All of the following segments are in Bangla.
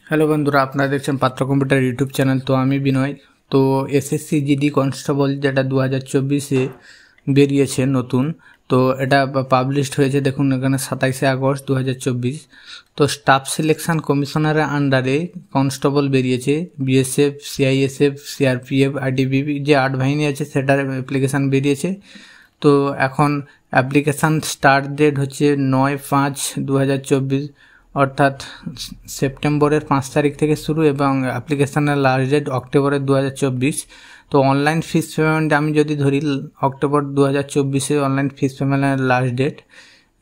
হ্যালো বন্ধুরা, আপনারা দেখছেন পাত্র কম্পিউটার ইউটিউব চ্যানেল। তো আমি বিনয়। তো এসএসসি জিডি কনস্টেবল যেটা 2024-এ বেরিয়েছে নতুন, তো এটা পাবলিশড হয়েছে। দেখুন এখানে 27শে আগস্ট 2024। তো স্টাফ সিলেকশন কমিশনারের আন্ডারে কনস্টেবল বেরিয়েছে। বিএসএফ, সিআইএসএফ, সিআরপিএফ, আইটিবিপি যে 8 বাহিনী আছে সেটার অ্যাপ্লিকেশান বেরিয়েছে। তো এখন অ্যাপ্লিকেশান স্টার্ট ডেট হচ্ছে 9/5/2024, অর্থাৎ সেপ্টেম্বরের 5 তারিখ থেকে শুরু, এবং অ্যাপ্লিকেশানের লাস্ট ডেট অক্টোবরের 2024। তো অনলাইন ফিস পেমেন্ট আমি যদি ধরি, অক্টোবর 2024-এ অনলাইন ফিস পেমেন্টের লাস্ট ডেট।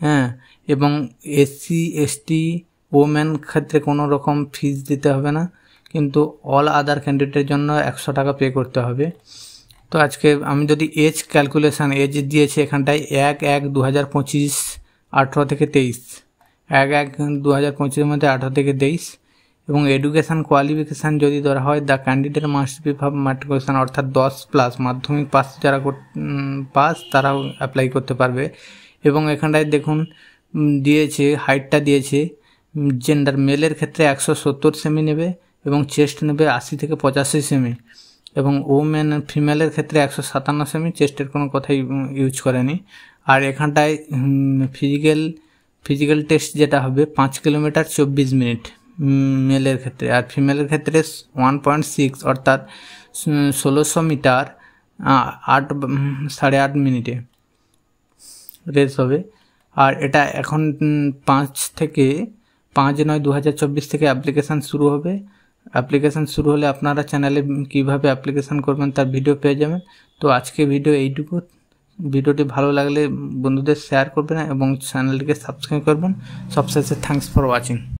হ্যাঁ, এবং এসসি এসটি ওমেন ক্ষেত্রে কোনো রকম ফিস দিতে হবে না, কিন্তু অল আদার ক্যান্ডিডেটের জন্য 100 টাকা পে করতে হবে। তো আজকে আমি যদি এজ ক্যালকুলেশান, এজ দিয়েছে এখানটায় 1/1/2025, 18 থেকে 23, 1/1/2025-এর মধ্যে 18 থেকে 23। এবং এডুকেশান কোয়ালিফিকেশান যদি ধরা হয়, the candidate must be from matriculation, অর্থাৎ 10+ মাধ্যমিক পাস যারা পাস তারাও অ্যাপ্লাই করতে পারবে। এবং এখানটায় দেখুন দিয়েছে, হাইটটা দিয়েছে। জেন্ডার মেলের ক্ষেত্রে 170 সেমি নেবে, এবং চেস্ট নেবে 80 থেকে 85 সেমি, এবং ওমেন ফিমেলের ক্ষেত্রে 157 সেমি, চেস্টের কোনো কথাই ইউজ করেনি। আর এখানটায় ফিজিক্যাল টেস্ট যেটা হবে 5 কিলোমিটার 24 মিনিট মেলের ক্ষেত্রে, আর ফিমেলের ক্ষেত্রে 1.6 অর্থাৎ 1600 মিটার 8.5 মিনিটে রেস হবে। আর এটা এখন 5/9/2024 থেকে অ্যাপ্লিকেশান শুরু হবে। অ্যাপ্লিকেশান শুরু হলে আপনারা চ্যানেলে কীভাবে অ্যাপ্লিকেশান করবেন তার ভিডিও পেয়ে যাবেন। তো আজকে ভিডিও এইটুকু। ভিডিওটি ভালো লাগলে বন্ধুদের শেয়ার করবেন এবং চ্যানেলটিকে সাবস্ক্রাইব করবেন। সবশেষে থ্যাঙ্কস ফর ওয়াচিং।